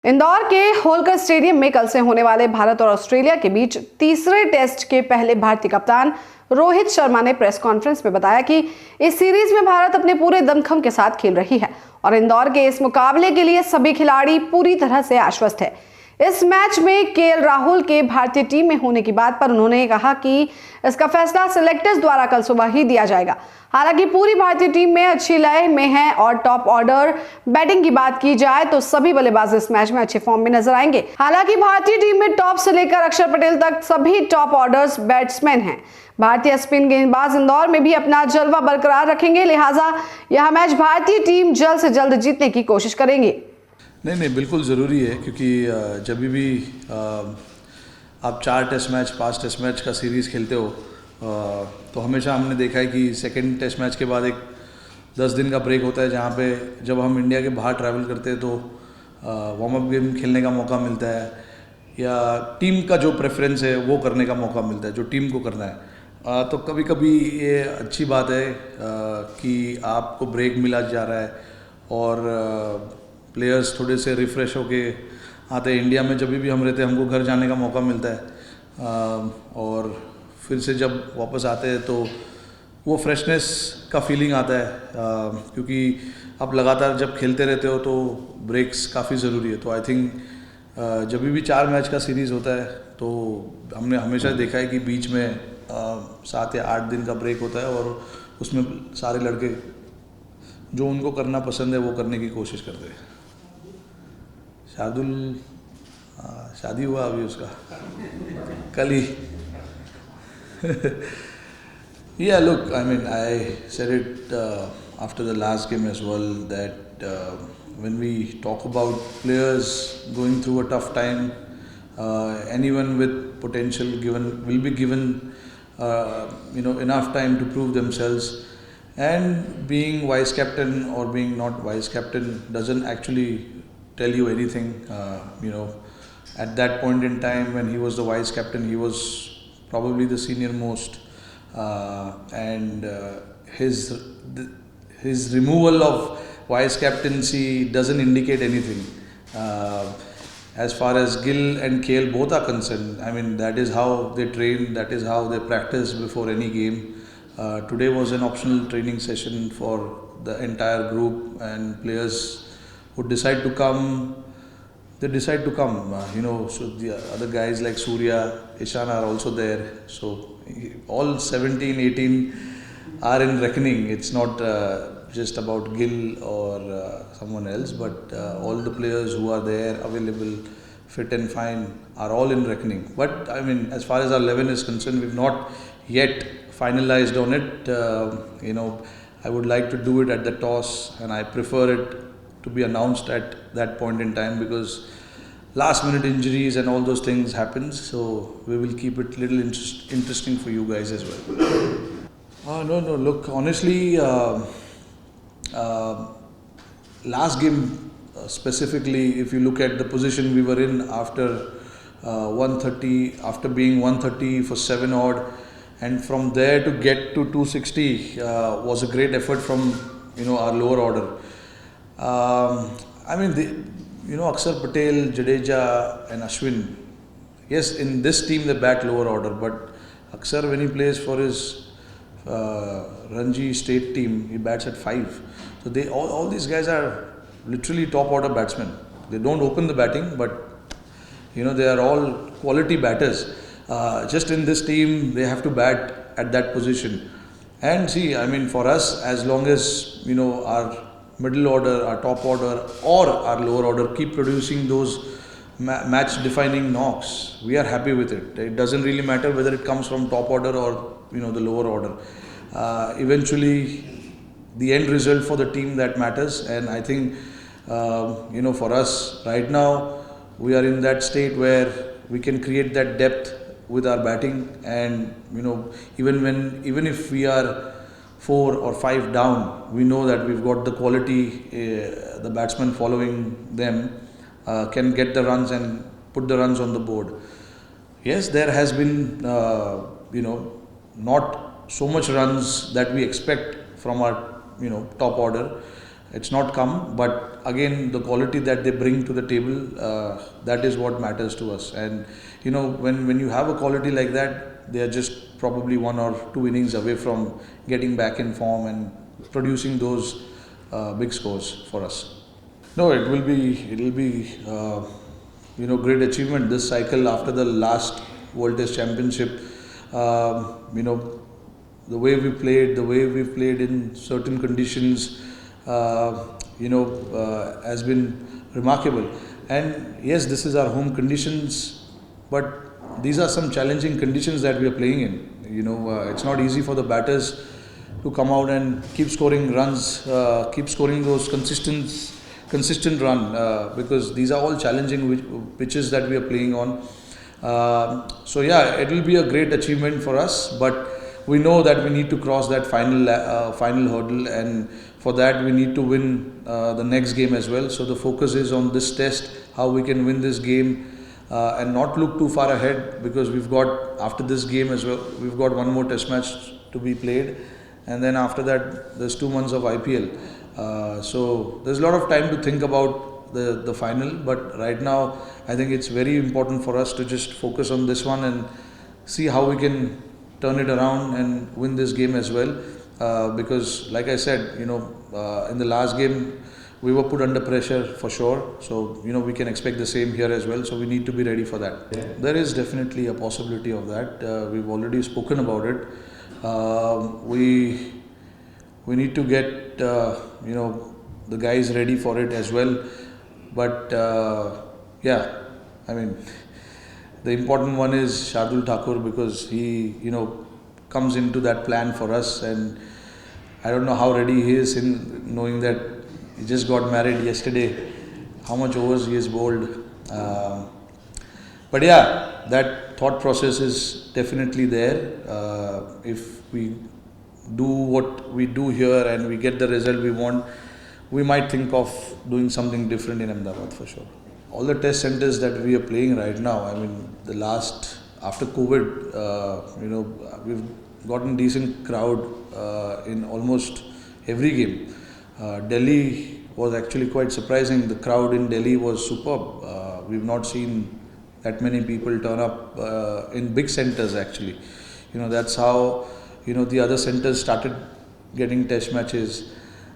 इंदौर के होलकर स्टेडियम में कल से होने वाले भारत और ऑस्ट्रेलिया के बीच तीसरे टेस्ट के पहले भारतीय कप्तान रोहित शर्मा ने प्रेस कॉन्फ्रेंस में बताया कि इस सीरीज में भारत अपने पूरे दमखम के साथ खेल रही है और इंदौर के इस मुकाबले के लिए सभी खिलाड़ी पूरी तरह से आश्वस्त है। इस मैच में राहुल के भारतीय टीम में होने की बात पर उन्होंने कहा कि इसका फैसला सिलेक्टर्स द्वारा कल सुबह ही दिया जाएगा। हालांकि पूरी भारतीय टीम में अच्छी लय में है और टॉप ऑर्डर बैटिंग की बात की जाए तो सभी बल्लेबाज इस मैच में अच्छे फॉर्म में नजर आएंगे। हालांकि भारतीय टीम में टॉप से लेकर अक्षर पटेल तक सभी टॉप ऑर्डर्स बैट्समैन हैं। भारतीय स्पिन गेंदबाज इंदौर में भी अपना जलवा बरकरार रखेंगे, लिहाजा यह मैच भारतीय टीम जल्द से जल्द जीतने की कोशिश करेंगी। नहीं बिल्कुल ज़रूरी है क्योंकि जब भी आप 4 टेस्ट मैच 5 टेस्ट मैच का सीरीज़ खेलते हो तो हमेशा हमने देखा है कि सेकंड टेस्ट मैच के बाद एक 10 दिन का ब्रेक होता है जहाँ पे जब हम इंडिया के बाहर ट्रैवल करते हैं तो वार्म अप गेम खेलने का मौका मिलता है या टीम का जो प्रेफरेंस है वो करने का मौका मिलता है जो टीम को करना है। तो कभी कभी ये अच्छी बात है कि आपको ब्रेक मिला जा रहा है और प्लेयर्स थोड़े से रिफ़्रेश होके आते हैं। इंडिया में जब भी हम रहते हैं हमको घर जाने का मौका मिलता है और फिर से जब वापस आते हैं तो वो फ्रेशनेस का फीलिंग आता है क्योंकि आप लगातार जब खेलते रहते हो तो ब्रेक्स काफ़ी ज़रूरी है। तो आई थिंक जब भी 4 मैच का सीरीज़ होता है तो हमने हमेशा देखा है कि बीच में 7 या 8 दिन का ब्रेक होता है और उसमें सारे लड़के जो उनको करना पसंद है वो करने की कोशिश करते हैं। शार्दुल शादी हुआ अभी उसका कल ही। Yeah, look, I mean, I said it after the last game as well that when we talk about players going through a tough time, anyone with potential will be given enough time to prove themselves. And being vice captain or being not vice captain doesn't actually tell you anything. At that point in time when he was the vice captain, he was probably the senior most, and his removal of vice captaincy doesn't indicate anything. As far as Gill and Kale both are concerned, I mean that is how they train, that is how they practice before any game. Today was an optional training session for the entire group, and players who decide to come, they decide to come. So the other guys like Surya, Ishan are also there. So all 17, 18 are in reckoning. It's not just about Gill or someone else, but all the players who are there available, fit and fine, are all in reckoning. But I mean, as far as our 11 is concerned, we've not yet finalized on it. I would like to do it at the toss, and I prefer it to be announced at that point in time because last minute injuries and all those things happen. So we will keep it little interesting for you guys as well. No, look, honestly, last game specifically, if you look at the position we were in after 130, after being 130 for 7 odd, and from there to get to 260 was a great effort from our lower order. I mean, Akshar Patel, Jadeja and Ashwin, yes, in this team they bat lower order, but Akshar, when he plays for his Ranji state team, he bats at 5. So all these guys are literally top order batsmen. They don't open the batting, but they are all quality batters. Just in this team, they have to bat at that position. And see, I mean, for us, as long as our middle order, our top order, or our lower order keep producing those match-defining knocks, we are happy with it. It doesn't really matter whether it comes from top order or the lower order. Eventually, the end result for the team that matters. And I think for us right now, we are in that state where we can create that depth with our batting, and even if we are 4 or 5 down, we know that we've got the quality, the batsmen following them can get the runs and put the runs on the board. Yes, there has been not so much runs that we expect from our top order, it's not come, but again the quality that they bring to the table, that is what matters to us. And when you have a quality like that, they are just probably 1 or 2 innings away from getting back in form and producing those big scores for us. No, it'll be great achievement this cycle after the last World Test Championship. The way we played, in certain conditions, has been remarkable. And yes, this is our home conditions, but these are some challenging conditions that we are playing in. It's not easy for the batters to come out and keep scoring runs, keep scoring those consistent run, because these are all challenging pitches that we are playing on. So yeah, it will be a great achievement for us, but we know that we need to cross that final hurdle, and for that we need to win the next game as well. So the focus is on this test, how we can win this game, and not look too far ahead, because after this game as well, we've got one more test match to be played, and then after that there's 2 months of IPL. So there's a lot of time to think about the final, but right now I think it's very important for us to just focus on this one and see how we can turn it around and win this game as well, because like I said, in the last game we were put under pressure for sure, so we can expect the same here as well, so we need to be ready for that. Yeah. There is definitely a possibility of that. We've already spoken about it. We need to get the guys ready for it as well, but the important one is Shardul Thakur, because he comes into that plan for us, and I don't know how ready he is, in knowing that he just got married yesterday, how much overs he has bowled. But yeah, that thought process is definitely there. If we do what we do here and we get the result we want, we might think of doing something different in Ahmedabad for sure. All the test centers that we are playing right now, after COVID, we've gotten decent crowd in almost every game. Delhi was actually quite surprising. The crowd in Delhi was superb. We've not seen that many people turn up in big centers actually. That's how the other centers started getting test matches.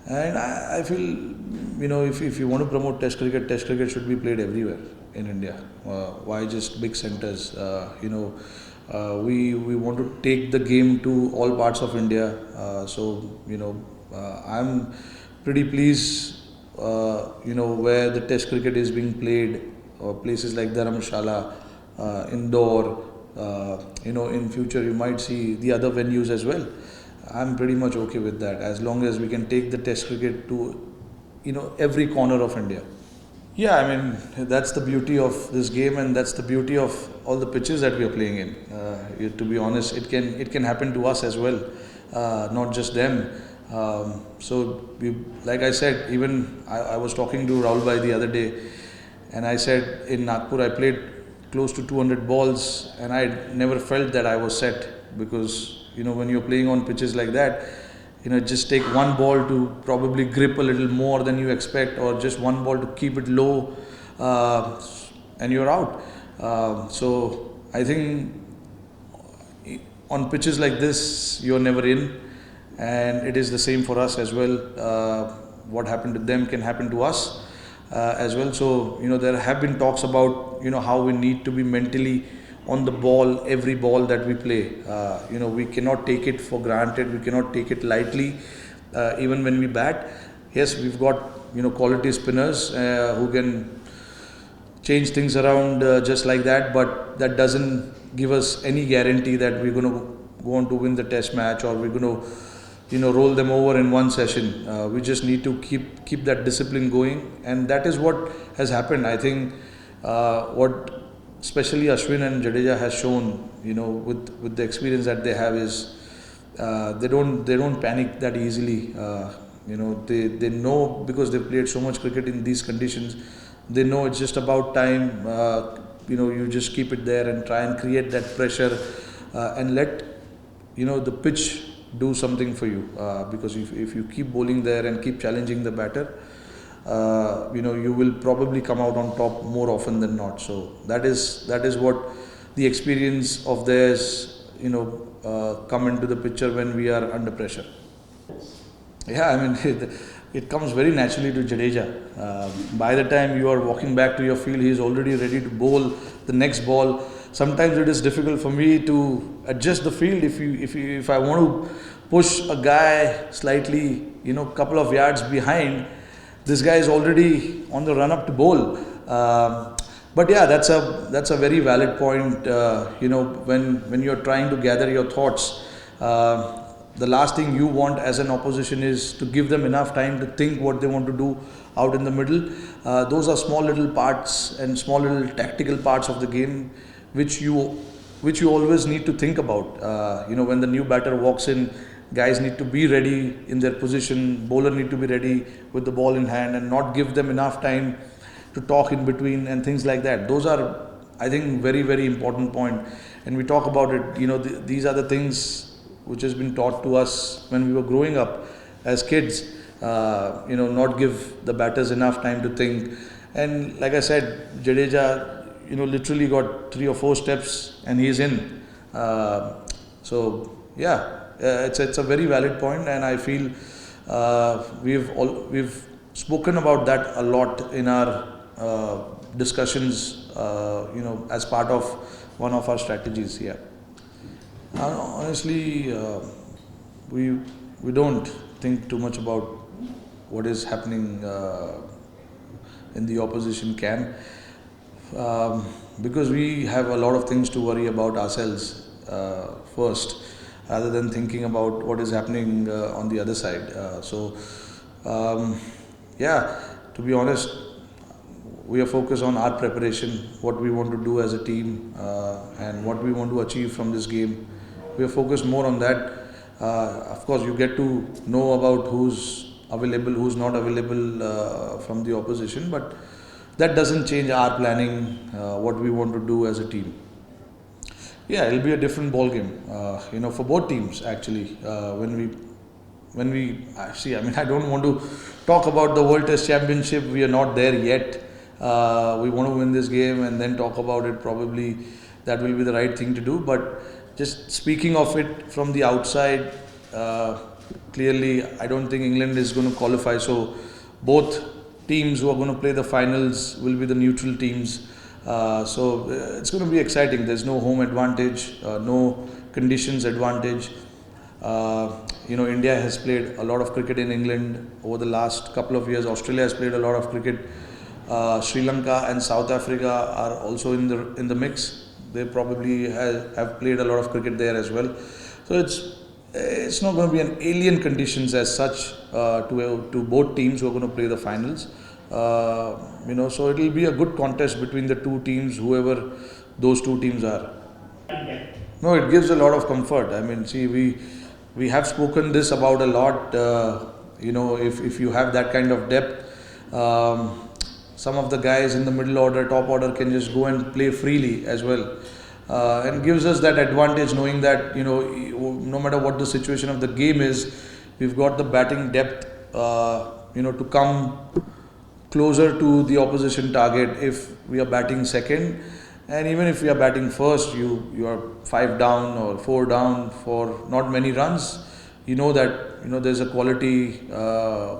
And I feel, if you want to promote test cricket should be played everywhere in India. Why just big centers? We want to take the game to all parts of India. I'm pretty pleased, where the test cricket is being played, places like Dharamshala, Indore. In future you might see the other venues as well. I'm pretty much okay with that, as long as we can take the test cricket to every corner of India. Yeah, that's the beauty of this game, and that's the beauty of all the pitches that we are playing in. To be honest, it can happen to us as well, not just them. Like I said, even I was talking to Rahul Bhai the other day, and I said in Nagpur I played close to 200 balls, and I never felt that I was set, because when you're playing on pitches like that, just take one ball to probably grip a little more than you expect, or just one ball to keep it low, and you're out. So I think on pitches like this, you're never in, and it is the same for us as well. What happened to them can happen to us as well. So there have been talks about how we need to be mentally on the ball, every ball that we play. We cannot take it for granted, we cannot take it lightly, even when we bat. Yes, we've got quality spinners who can change things around just like that, but that doesn't give us any guarantee that we're going to go on to win the test match, or we're going to roll them over in one session. We just need to keep that discipline going, and that is what has happened. I think what especially Ashwin and Jadeja has shown, with the experience that they have, is they don't panic that easily. They know, because they've played so much cricket in these conditions. They know it's just about time. You just keep it there and try and create that pressure, and let the pitch do something for you, because if you keep bowling there and keep challenging the batter, you will probably come out on top more often than not. So that is what the experience of theirs, come into the picture when we are under pressure. Yeah, I mean, it comes very naturally to Jadeja. By the time you are walking back to your field, he is already ready to bowl the next ball. Sometimes it is difficult for me to adjust the field. If I want to push a guy slightly, couple of yards behind, this guy is already on the run up to bowl. But yeah, that's a very valid point. When you're trying to gather your thoughts, the last thing you want as an opposition is to give them enough time to think what they want to do out in the middle. Those are small little parts and small little tactical parts of the game which you always need to think about. When the new batter walks in, guys need to be ready in their position, bowler need to be ready with the ball in hand and not give them enough time to talk in between and things like that. Those are, I think, very, very important point. And we talk about it, these are the things which has been taught to us when we were growing up as kids. Not give the batters enough time to think. And like I said, Jadeja, literally got 3 or 4 steps and he's in. So yeah, it's a very valid point, and I feel we've spoken about that a lot in our discussions, as part of one of our strategies here. Honestly, we don't think too much about what is happening in the opposition camp, because we have a lot of things to worry about ourselves first, rather than thinking about what is happening on the other side. To be honest, we are focused on our preparation, what we want to do as a team, and what we want to achieve from this game. We are focused more on that. Of course, you get to know about who's available, who's not available from the opposition, but that doesn't change our planning, what we want to do as a team. Yeah, it'll be a different ball game, for both teams actually. When we see, I mean, I don't want to talk about the World Test Championship. We are not there yet. We want to win this game and then talk about it. Probably that will be the right thing to do. But just speaking of it from the outside, clearly I don't think England is going to qualify. So both teams who are going to play the finals will be the neutral teams. So it's going to be exciting. There's no home advantage, no conditions advantage. India has played a lot of cricket in England over the last couple of years. Australia has played a lot of cricket. Sri Lanka and South Africa are also in the mix. They probably have played a lot of cricket there as well. So it's not going to be an alien conditions as such to both teams who are going to play the finals. So it will be a good contest between the two teams, whoever those two teams are. No, it gives a lot of comfort. I mean, see, we have spoken this about a lot. If you have that kind of depth, some of the guys in the middle order, top order can just go and play freely as well, and gives us that advantage knowing that no matter what the situation of the game is, we've got the batting depth to come closer to the opposition target if we are batting second. And even if we are batting first, you are 5 down or 4 down for not many runs, that there's a quality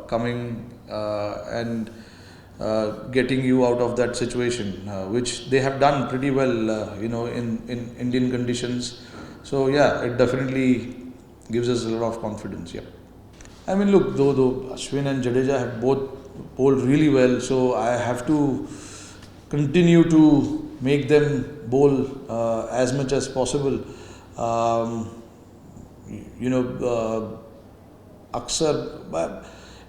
coming and getting you out of that situation, which they have done pretty well in Indian conditions. So yeah, it definitely gives us a lot of confidence. Yeah, I mean, look, though Ashwin and Jadeja have both bowled really well, so I have to continue to make them bowl as much as possible. Aksar,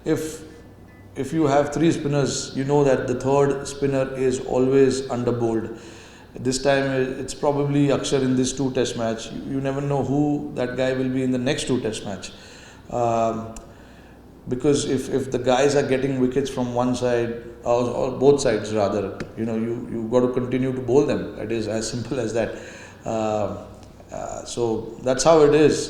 if you have 3 spinners, you know that the third spinner is always under bowled. This time it's probably Aksar in this 2 test match. You never know who that guy will be in the next 2 test match. Because if the guys are getting wickets from one side or both sides rather, you got to continue to bowl them. It is as simple as that. So that's how it is.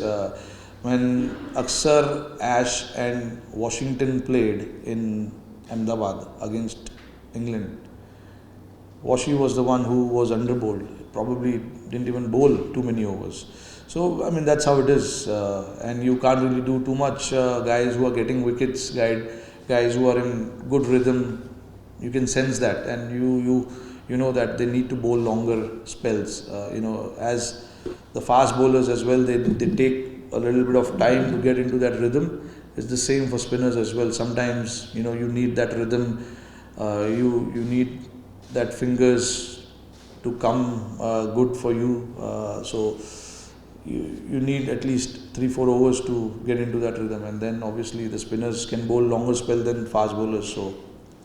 when Aksar, Ash and Washington played in Ahmedabad against England, Washi was the one who was under-bowled. Probably didn't even bowl too many overs. So, I mean, that's how it is. And you can't really do too much. Guys who are getting wickets, guys who are in good rhythm, you can sense that. And you know that they need to bowl longer spells. As the fast bowlers as well, they take a little bit of time to get into that rhythm. It's the same for spinners as well. Sometimes, you need that rhythm. You need that fingers to come good for you. So you need at least 3-4 overs to get into that rhythm, and then obviously the spinners can bowl longer spell than fast bowlers. So